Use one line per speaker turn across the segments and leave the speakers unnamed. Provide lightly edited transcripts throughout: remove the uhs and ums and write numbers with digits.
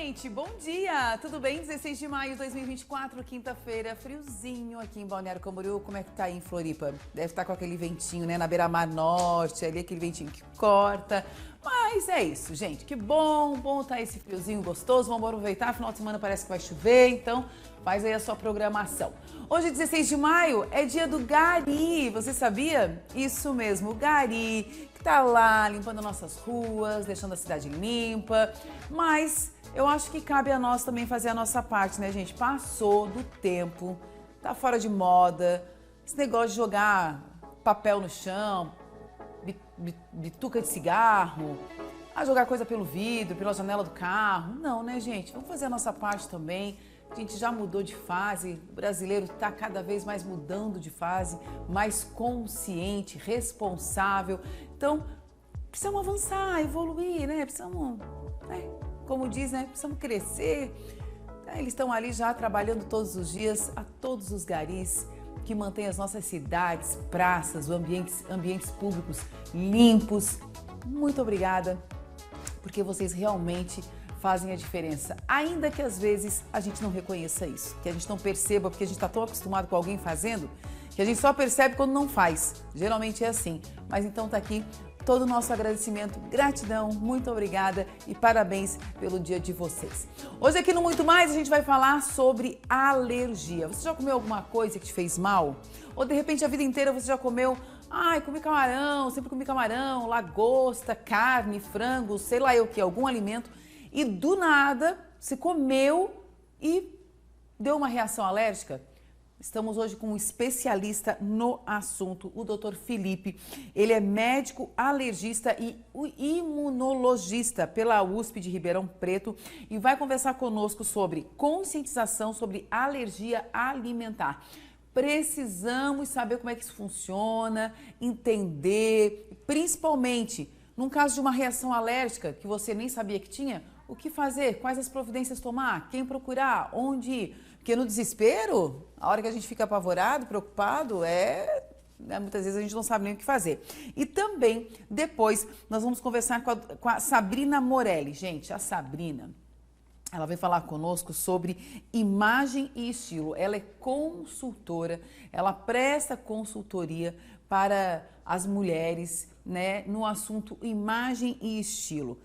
gente, bom dia! Tudo bem? 16 de maio de 2024, quinta-feira, friozinho aqui em Balneário Camboriú. Como é que tá aí em Floripa? Deve estar com aquele ventinho, né, na beira-mar norte, ali aquele ventinho que corta. Mas é isso, gente, que bom tá esse friozinho gostoso. Vamos aproveitar, final de semana parece que vai chover, então faz aí a sua programação. Hoje, 16 de maio, é dia do Gari, você sabia? Isso mesmo, o Gari, que tá lá limpando nossas ruas, deixando a cidade limpa, mas eu acho que cabe a nós também fazer a nossa parte, né, gente? Passou do tempo, tá fora de moda, esse negócio de jogar papel no chão, bituca de cigarro, a jogar coisa pelo vidro, pela janela do carro. Não, né, gente? Vamos fazer a nossa parte também. A gente já mudou de fase, o brasileiro está cada vez mais mudando de fase, mais consciente, responsável. Então, precisamos avançar, evoluir, né? Precisamos, né? Como diz, né? Precisamos crescer. Eles estão ali já trabalhando todos os dias, a todos os garis que mantêm as nossas cidades, praças, ambientes públicos limpos. Muito obrigada, porque vocês realmente fazem a diferença, ainda que às vezes a gente não reconheça isso, que a gente não perceba, porque a gente está tão acostumado com alguém fazendo, que a gente só percebe quando não faz. Geralmente é assim, mas então tá aqui todo o nosso agradecimento, gratidão, muito obrigada e parabéns pelo dia de vocês. Hoje aqui no Muito Mais a gente vai falar sobre alergia. Você já comeu alguma coisa que te fez mal? Ou de repente a vida inteira você já comeu, comi camarão, sempre comi camarão, lagosta, carne, frango, sei lá eu o que, algum alimento, e do nada você comeu e deu uma reação alérgica? Estamos hoje com um especialista no assunto, o Dr. Felipe. Ele é médico alergista e imunologista pela USP de Ribeirão Preto e vai conversar conosco sobre conscientização sobre alergia alimentar. Precisamos saber como é que isso funciona, entender, principalmente num caso de uma reação alérgica que você nem sabia que tinha, o que fazer, quais as providências tomar, quem procurar, onde ir. Porque no desespero, a hora que a gente fica apavorado, preocupado, muitas vezes a gente não sabe nem o que fazer. E também, depois, nós vamos conversar com a Sabrina Morelli. Gente, a Sabrina, ela vai falar conosco sobre imagem e estilo. Ela é consultora, ela presta consultoria para as mulheres, né, no assunto imagem e estilo.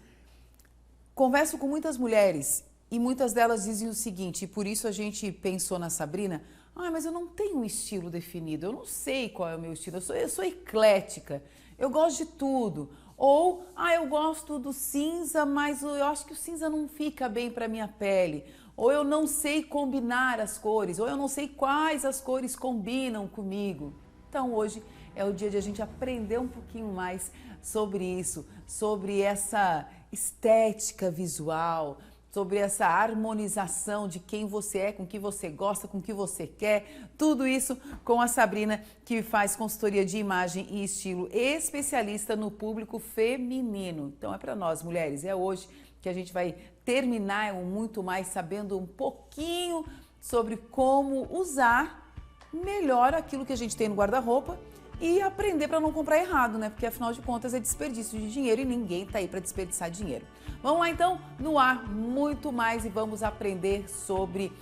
Converso com muitas mulheres e muitas delas dizem o seguinte, e por isso a gente pensou na Sabrina, mas eu não tenho um estilo definido, eu não sei qual é o meu estilo, eu sou eclética, eu gosto de tudo. Ou, eu gosto do cinza, mas eu acho que o cinza não fica bem para minha pele. Ou eu não sei combinar as cores, ou eu não sei quais as cores combinam comigo. Então hoje é o dia de a gente aprender um pouquinho mais sobre isso, sobre essa estética visual, sobre essa harmonização de quem você é, com o que você gosta, com o que você quer, tudo isso com a Sabrina, que faz consultoria de imagem e estilo, especialista no público feminino. Então é para nós, mulheres, é hoje que a gente vai terminar muito mais sabendo um pouquinho sobre como usar melhor aquilo que a gente tem no guarda-roupa e aprender para não comprar errado, né? Porque afinal de contas é desperdício de dinheiro e ninguém tá aí para desperdiçar dinheiro. Vamos lá então, no ar, muito mais e vamos aprender sobre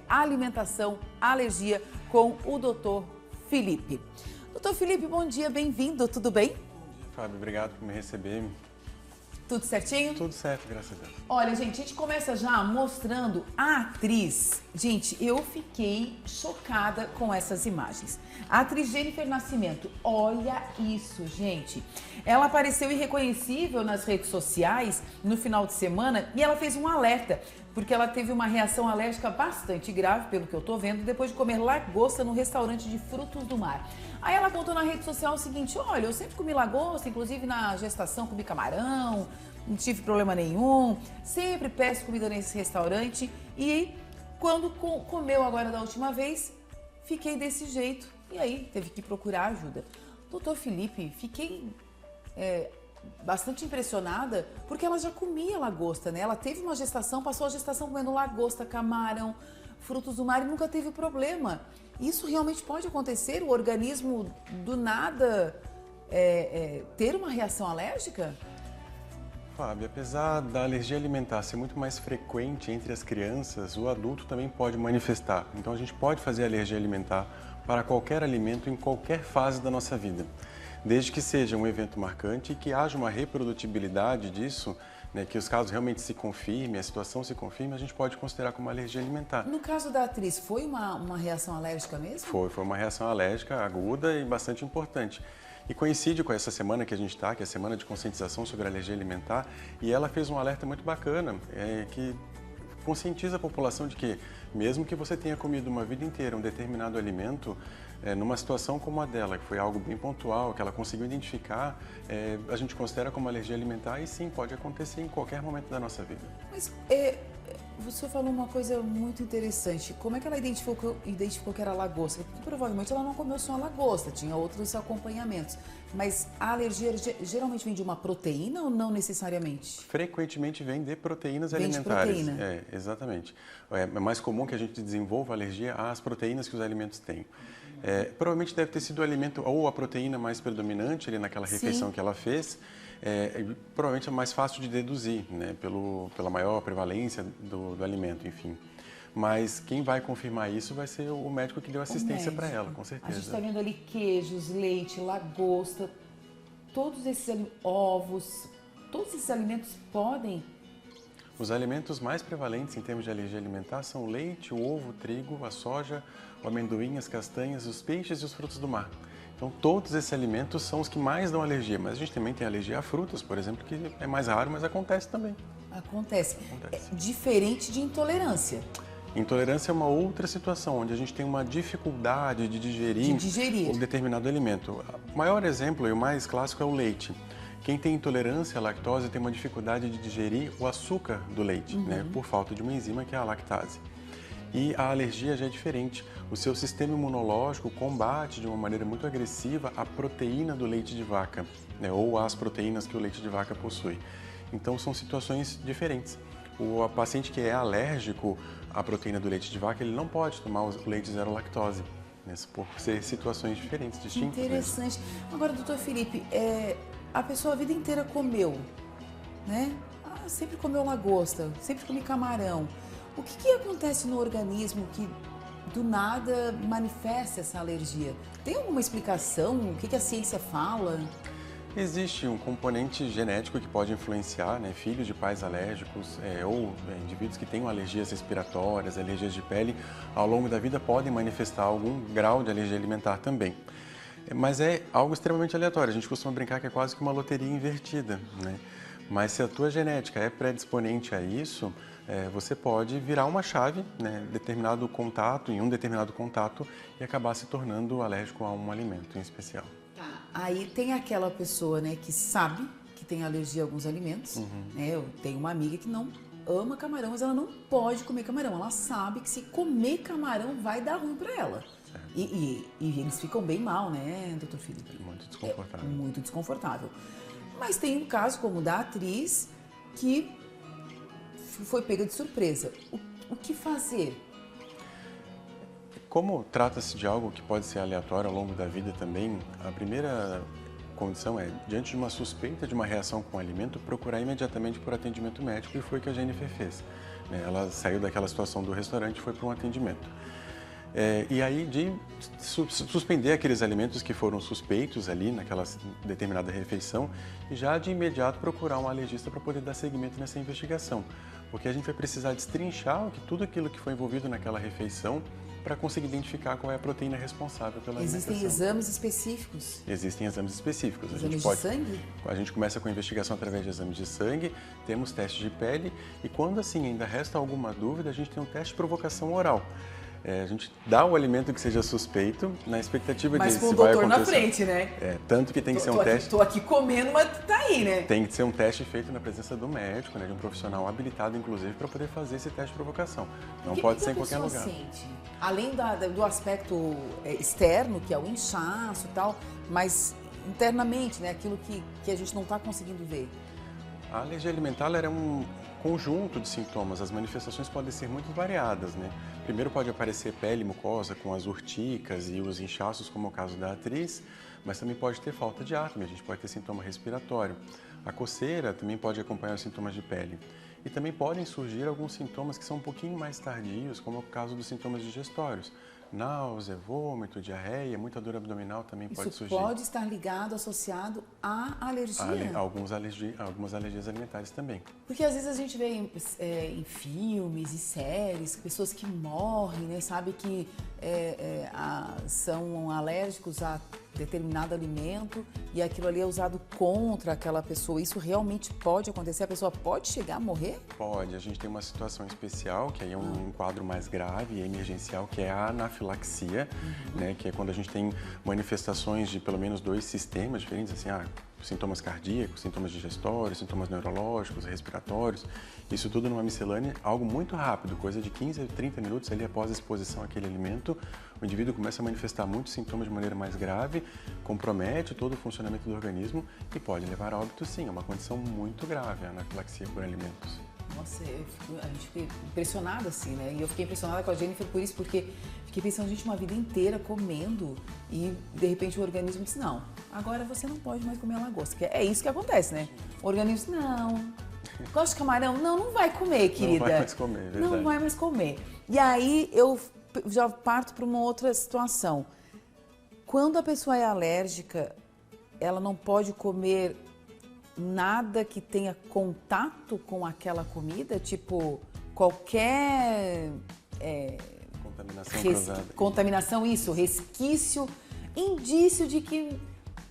alimentação, alergia com o Dr. Felipe. Dr. Felipe, bom dia, bem-vindo, tudo bem?
Bom dia, Fábio, obrigado por me receber.
Tudo certinho?
Tudo certo, graças a Deus.
Olha, gente, a gente começa já mostrando a atriz. Gente, eu fiquei chocada com essas imagens. A atriz Jennifer Nascimento, olha isso, gente. Ela apareceu irreconhecível nas redes sociais no final de semana e ela fez um alerta, porque ela teve uma reação alérgica bastante grave, pelo que eu tô vendo, depois de comer lagosta no restaurante de frutos do mar. Aí ela contou na rede social o seguinte, olha, eu sempre comi lagosta, inclusive na gestação comi camarão, não tive problema nenhum, sempre peço comida nesse restaurante e quando comeu agora da última vez, fiquei desse jeito e aí teve que procurar ajuda. Doutor Felipe, fiquei bastante impressionada porque ela já comia lagosta, né? Ela teve uma gestação, passou a gestação comendo lagosta, camarão, frutos do mar e nunca teve problema. Isso realmente pode acontecer? O organismo do nada ter uma reação alérgica?
Fábio, apesar da alergia alimentar ser muito mais frequente entre as crianças, o adulto também pode manifestar. Então a gente pode fazer alergia alimentar para qualquer alimento em qualquer fase da nossa vida. Desde que seja um evento marcante e que haja uma reprodutibilidade disso, né, que os casos realmente se confirmem, a situação se confirme, a gente pode considerar como alergia alimentar.
No caso da atriz, foi uma reação alérgica mesmo?
Foi uma reação alérgica aguda e bastante importante. E coincide com essa semana que a gente está, que é a Semana de Conscientização sobre a Alergia Alimentar, e ela fez um alerta muito bacana, que conscientiza a população de que, mesmo que você tenha comido uma vida inteira um determinado alimento, numa situação como a dela, que foi algo bem pontual, que ela conseguiu identificar, a gente considera como alergia alimentar e sim, pode acontecer em qualquer momento da nossa vida.
Mas você falou uma coisa muito interessante. Como é que ela identificou que era lagosta? Porque provavelmente ela não comeu só a lagosta, tinha outros acompanhamentos. Mas a alergia geralmente vem de uma proteína ou não necessariamente?
Frequentemente vem de proteínas
Vem de
alimentares.
proteína.
Exatamente. É mais comum que a gente desenvolva alergia às proteínas que os alimentos têm. Provavelmente deve ter sido o alimento ou a proteína mais predominante ali naquela refeição que ela fez. Provavelmente é mais fácil de deduzir, né, pela maior prevalência do alimento, enfim. Mas quem vai confirmar isso vai ser o médico que deu assistência para ela, com certeza.
A gente está vendo ali queijos, leite, lagosta, todos esses ovos, todos esses alimentos podem...
Os alimentos mais prevalentes em termos de alergia alimentar são o leite, o ovo, o trigo, a soja, o amendoim, as castanhas, os peixes e os frutos do mar. Então, todos esses alimentos são os que mais dão alergia, mas a gente também tem alergia a frutas, por exemplo, que é mais raro, mas acontece também.
Acontece. É diferente de intolerância.
Intolerância é uma outra situação, onde a gente tem uma dificuldade de digerir um determinado alimento. O maior exemplo e o mais clássico é o leite. Quem tem intolerância à lactose tem uma dificuldade de digerir o açúcar do leite, né, por falta de uma enzima que é a lactase. E a alergia já é diferente. O seu sistema imunológico combate de uma maneira muito agressiva a proteína do leite de vaca, né, ou as proteínas que o leite de vaca possui. Então são situações diferentes. O paciente que é alérgico à proteína do leite de vaca, ele não pode tomar o leite zero lactose, né, por ser situações diferentes, distintas.
Interessante. Agora, doutor Felipe, a pessoa a vida inteira comeu, né? Sempre comeu lagosta, sempre comeu camarão. O que acontece no organismo que do nada manifesta essa alergia? Tem alguma explicação? O que a ciência fala?
Existe um componente genético que pode influenciar, né, filhos de pais alérgicos ou indivíduos que tenham alergias respiratórias, alergias de pele, ao longo da vida podem manifestar algum grau de alergia alimentar também. Mas é algo extremamente aleatório, a gente costuma brincar que é quase que uma loteria invertida, né? Mas se a tua genética é predisponente a isso, você pode virar uma chave, né, em um determinado contato e acabar se tornando alérgico a um alimento em especial.
Aí tem aquela pessoa, né, que sabe que tem alergia a alguns alimentos, né? Eu tenho uma amiga que não ama camarão, mas ela não pode comer camarão. Ela sabe que se comer camarão vai dar ruim para ela. E eles ficam bem mal, né, doutor Felipe?
Muito desconfortável.
Muito desconfortável. Mas tem um caso como o da atriz que foi pega de surpresa. O que fazer?
Como trata-se de algo que pode ser aleatório ao longo da vida também, a primeira condição é, diante de uma suspeita de uma reação com o alimento, procurar imediatamente por atendimento médico, e foi o que a Jennifer fez. Ela saiu daquela situação do restaurante e foi para um atendimento. E aí de suspender aqueles alimentos que foram suspeitos ali naquela determinada refeição e já de imediato procurar um alergista para poder dar seguimento nessa investigação. Porque a gente vai precisar destrinchar tudo aquilo que foi envolvido naquela refeição para conseguir identificar qual é a proteína responsável pela alimentação.
Existem exames específicos?
Existem exames específicos.
Exames de sangue?
A gente começa com a investigação através de exames de sangue, temos testes de pele e quando assim ainda resta alguma dúvida, a gente tem um teste de provocação oral. A gente dá o alimento que seja suspeito, na expectativa de se vai acontecer.
Mas com o doutor na frente, né?
Tanto que tem que ser um teste...
Tô aqui comendo, mas tá aí, né?
Tem que ser um teste feito na presença do médico, né, de um profissional habilitado, inclusive, para poder fazer esse teste de provocação. Não pode ser em qualquer lugar.
Sente? Além do aspecto externo, que é o inchaço e tal, mas internamente, né? Aquilo que a gente não está conseguindo ver.
A alergia alimentar é um conjunto de sintomas. As manifestações podem ser muito variadas, né? Primeiro pode aparecer pele mucosa com as urticas e os inchaços, como é o caso da atriz, mas também pode ter falta de ar, também a gente pode ter sintoma respiratório. A coceira também pode acompanhar os sintomas de pele. E também podem surgir alguns sintomas que são um pouquinho mais tardios, como é o caso dos sintomas digestórios. Náusea, vômito, diarreia, muita dor abdominal também pode surgir.
Isso pode estar ligado, associado à alergia?
Algumas alergias alimentares também.
Porque às vezes a gente vê em filmes e séries, pessoas que morrem, né, sabe que são alérgicos a determinado alimento e aquilo ali é usado contra aquela pessoa. Isso realmente pode acontecer? A pessoa pode chegar a morrer?
Pode. A gente tem uma situação especial, que aí é um quadro mais grave e emergencial, que é a anafilaxia, né, que é quando a gente tem manifestações de pelo menos 2 sistemas diferentes, assim, sintomas cardíacos, sintomas digestórios, sintomas neurológicos, respiratórios, isso tudo numa miscelânea, algo muito rápido, coisa de 15 a 30 minutos ali após a exposição àquele alimento, o indivíduo começa a manifestar muitos sintomas de maneira mais grave, compromete todo o funcionamento do organismo e pode levar a óbito sim, é uma condição muito grave a anafilaxia por alimentos.
Nossa, a gente fica impressionada assim, né? E eu fiquei impressionada com a Jennifer por isso, porque fiquei pensando, gente, uma vida inteira comendo e de repente o organismo disse, não, agora você não pode mais comer lagosta. Que é isso que acontece, né? O organismo diz, não, gosta de camarão? Não, não vai comer, querida.
Não vai mais comer, é verdade.
Não vai mais comer. E aí eu já parto para uma outra situação. Quando a pessoa é alérgica, ela não pode comer nada que tenha contato com aquela comida, tipo qualquer contaminação, isso, resquício, indício de que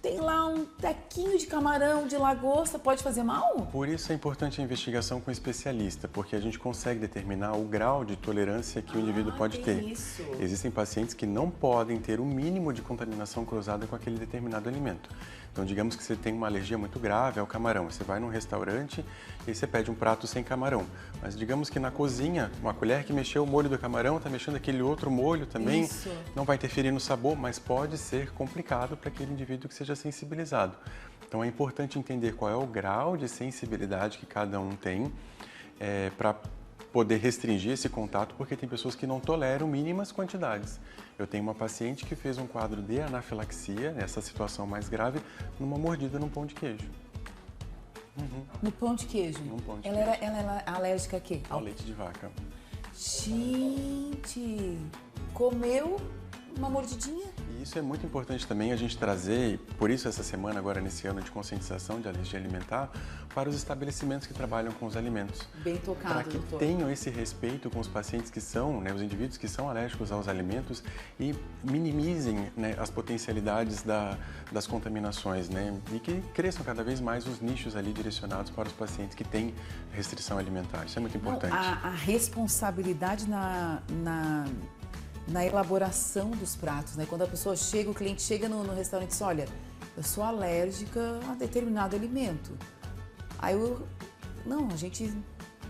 tem lá um tequinho de camarão, de lagosta, pode fazer mal?
Por isso é importante a investigação com o especialista, porque a gente consegue determinar o grau de tolerância que o indivíduo pode ter.
Isso.
Existem pacientes que não podem ter o mínimo de contaminação cruzada com aquele determinado alimento. Então, digamos que você tem uma alergia muito grave ao camarão. Você vai num restaurante e você pede um prato sem camarão. Mas digamos que na cozinha, uma colher que mexeu o molho do camarão, está mexendo aquele outro molho também.
Isso.
Não vai interferir no sabor, mas pode ser complicado para aquele indivíduo que seja sensibilizado. Então, é importante entender qual é o grau de sensibilidade que cada um tem para poder restringir esse contato, porque tem pessoas que não toleram mínimas quantidades. Eu tenho uma paciente que fez um quadro de anafilaxia, nessa situação mais grave, numa mordida num pão de queijo.
No pão de queijo?
Num pão de
queijo. Ela era alérgica a quê?
Ao leite de vaca.
Gente, comeu uma mordidinha?
E isso é muito importante também a gente trazer, por isso essa semana agora nesse ano de conscientização de alergia alimentar, para os estabelecimentos que trabalham com os alimentos.
Bem tocado,
para que
doutor.
tenham esse respeito com os pacientes que são, né, os indivíduos que são alérgicos aos alimentos e minimizem, né, as potencialidades das contaminações, né, e que cresçam cada vez mais os nichos ali direcionados para os pacientes que têm restrição alimentar. Isso é muito importante.
A responsabilidade na elaboração dos pratos, né? Quando a pessoa chega, o cliente chega no restaurante e diz, olha, eu sou alérgica a determinado alimento. Aí não, a gente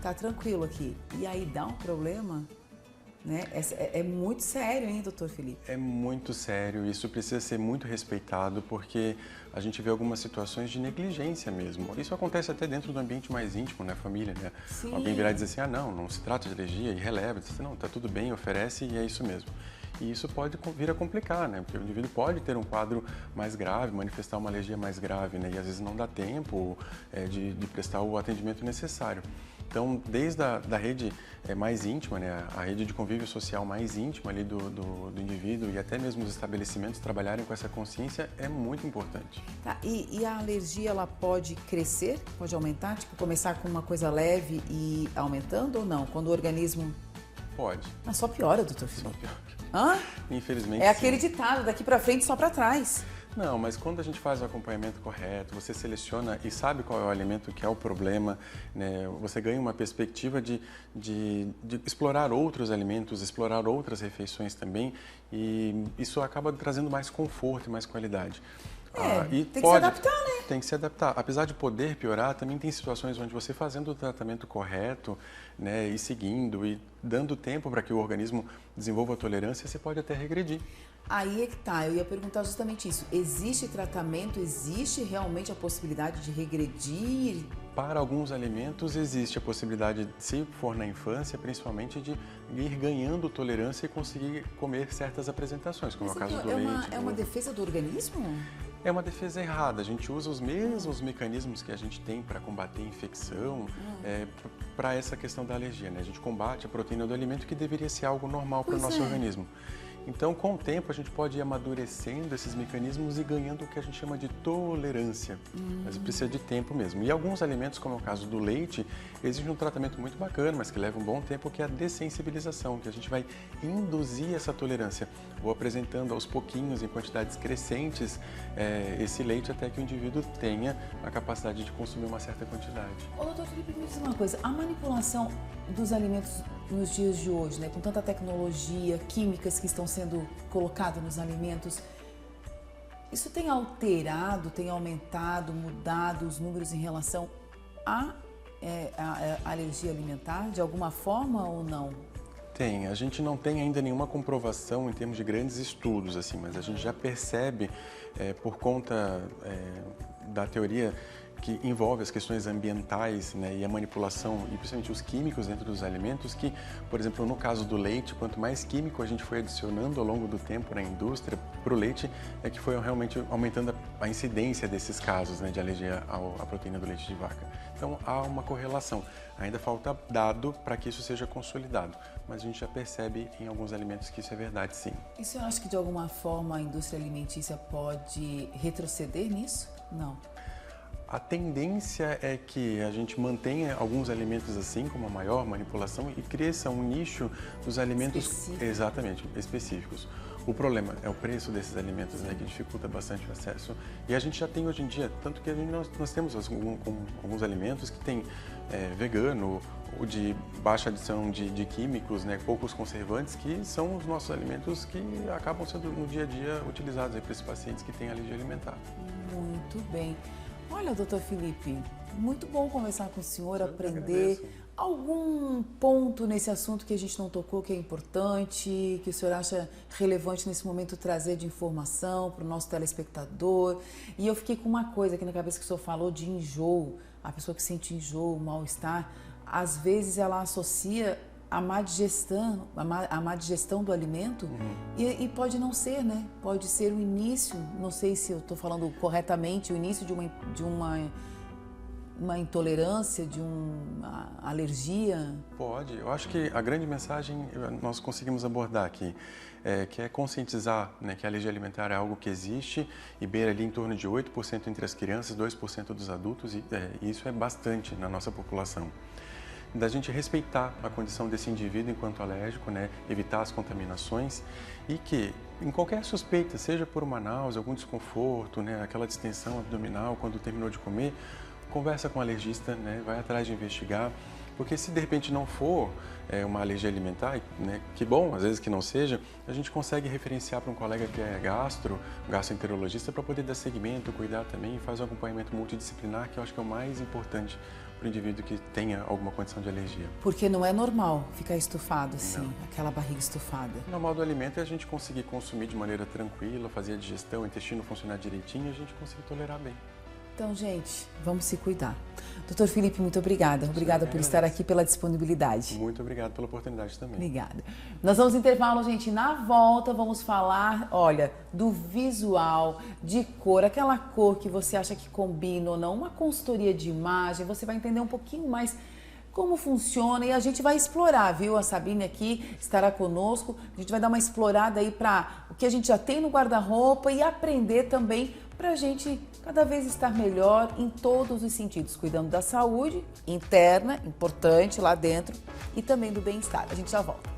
tá tranquilo aqui. E aí dá um problema, né? É muito sério, hein, doutor Felipe?
É muito sério, isso precisa ser muito respeitado, porque a gente vê algumas situações de negligência mesmo. Isso acontece até dentro do ambiente mais íntimo, né, família, né?
Sim.
Alguém virar e dizer assim, não se trata de alergia, e releva, diz assim, não, tá tudo bem, oferece e é isso mesmo. E isso pode vir a complicar, né? Porque o indivíduo pode ter um quadro mais grave, manifestar uma alergia mais grave, né? E às vezes não dá tempo de prestar o atendimento necessário. Então, desde a rede mais íntima, né, a rede de convívio social mais íntima ali do indivíduo e até mesmo os estabelecimentos trabalharem com essa consciência é muito importante.
Tá, e a alergia, ela pode crescer? Pode aumentar? Tipo, começar com uma coisa leve e aumentando ou não? Quando o organismo...
Pode.
Mas só piora, doutor Felipe.
Só piora.
Hã?
Infelizmente,
é aquele ditado, daqui pra frente só pra trás.
Não, mas quando a gente faz o acompanhamento correto, você seleciona e sabe qual é o alimento que é o problema, né? Você ganha uma perspectiva de explorar outros alimentos, explorar outras refeições também, e isso acaba trazendo mais conforto e mais qualidade.
E tem que se adaptar, né?
Tem que se adaptar. Apesar de poder piorar, também tem situações onde você fazendo o tratamento correto, né, e seguindo e dando tempo para que o organismo desenvolva a tolerância, você pode até regredir.
Aí é que tá, eu ia perguntar justamente isso. Existe tratamento, existe realmente a possibilidade de regredir?
Para alguns alimentos existe a possibilidade, se for na infância, principalmente de ir ganhando tolerância e conseguir comer certas apresentações, como é o caso do leite.
É uma defesa do organismo?
É uma defesa errada. A gente usa os mesmos mecanismos que a gente tem para combater infecção para essa questão da alergia, né? A gente combate a proteína do alimento, que deveria ser algo normal para o nosso organismo. Então, com o tempo, a gente pode ir amadurecendo esses mecanismos e ganhando o que a gente chama de tolerância. Mas precisa de tempo mesmo. E alguns alimentos, como é o caso do leite, exige um tratamento muito bacana, mas que leva um bom tempo, que é a dessensibilização, que a gente vai induzir essa tolerância. Vou apresentando aos pouquinhos, em quantidades crescentes, esse leite até que o indivíduo tenha a capacidade de consumir uma certa quantidade.
Ô, doutor Felipe, me diz uma coisa, a manipulação dos alimentos nos dias de hoje, né, com tanta tecnologia, químicas que estão sendo colocadas nos alimentos, isso tem alterado, tem aumentado, mudado os números em relação à alergia alimentar, de alguma forma ou não?
Tem. A gente não tem ainda nenhuma comprovação em termos de grandes estudos, assim, mas a gente já percebe, por conta da teoria que envolve as questões ambientais, né, e a manipulação, e principalmente os químicos dentro dos alimentos, que, por exemplo, no caso do leite, quanto mais químico a gente foi adicionando ao longo do tempo na indústria para o leite, é que foi realmente aumentando a incidência desses casos, né, de alergia à proteína do leite de vaca. Então, há uma correlação. Ainda falta dado para que isso seja consolidado, mas a gente já percebe em alguns alimentos que isso é verdade, sim.
E o senhor acha que, de alguma forma, a indústria alimentícia pode retroceder nisso? Não.
A tendência é que a gente mantenha alguns alimentos assim, como a maior manipulação, e cresça um nicho dos alimentos exatamente específicos. O problema é o preço desses alimentos, né, que dificulta bastante o acesso. E a gente já tem hoje em dia, tanto que nós temos alguns alimentos que tem vegano, ou de baixa adição de químicos, né, poucos conservantes, que são os nossos alimentos que acabam sendo no dia a dia utilizados para esses pacientes que têm alergia alimentar.
Muito bem. Olha, doutor Felipe, muito bom conversar com o senhor, aprender. Algum ponto nesse assunto que a gente não tocou, que é importante, que o senhor acha relevante nesse momento trazer de informação para o nosso telespectador? E eu fiquei com uma coisa aqui na cabeça que o senhor falou de enjoo. A pessoa que sente enjoo, mal-estar, às vezes ela associa a má digestão do alimento e pode não ser, né? Pode ser o início, não sei se eu estou falando corretamente, o início de uma intolerância, de uma alergia?
Pode. Eu acho que a grande mensagem nós conseguimos abordar aqui, que é conscientizar, né, que a alergia alimentar é algo que existe e beira ali em torno de 8% entre as crianças, 2% dos adultos, e isso é bastante na nossa população. Da gente respeitar a condição desse indivíduo enquanto alérgico, né, evitar as contaminações e que, em qualquer suspeita, seja por uma náusea, algum desconforto, né, aquela distensão abdominal quando terminou de comer, conversa com o alergista, né, vai atrás de investigar, porque se de repente não for uma alergia alimentar, né, que bom, às vezes que não seja, a gente consegue referenciar para um colega que é gastroenterologista, para poder dar seguimento, cuidar também e fazer um acompanhamento multidisciplinar, que eu acho que é o mais importante para o indivíduo que tenha alguma condição de alergia.
Porque não é normal ficar estufado assim, aquela barriga estufada.
O normal do alimento é a gente conseguir consumir de maneira tranquila, fazer a digestão, o intestino funcionar direitinho e a gente conseguir tolerar bem.
Então, gente, vamos se cuidar. Doutor Felipe, muito obrigada. Obrigada por estar aqui, pela disponibilidade.
Muito obrigado pela oportunidade também.
Obrigada. Nós vamos intervalo, gente. Na volta, vamos falar, olha, do visual, de cor, aquela cor que você acha que combina ou não, uma consultoria de imagem, você vai entender um pouquinho mais como funciona e a gente vai explorar, viu? A Sabine aqui estará conosco, a gente vai dar uma explorada aí para o que a gente já tem no guarda-roupa e aprender também para a gente cada vez estar melhor em todos os sentidos, cuidando da saúde interna, importante lá dentro, e também do bem-estar. A gente já volta.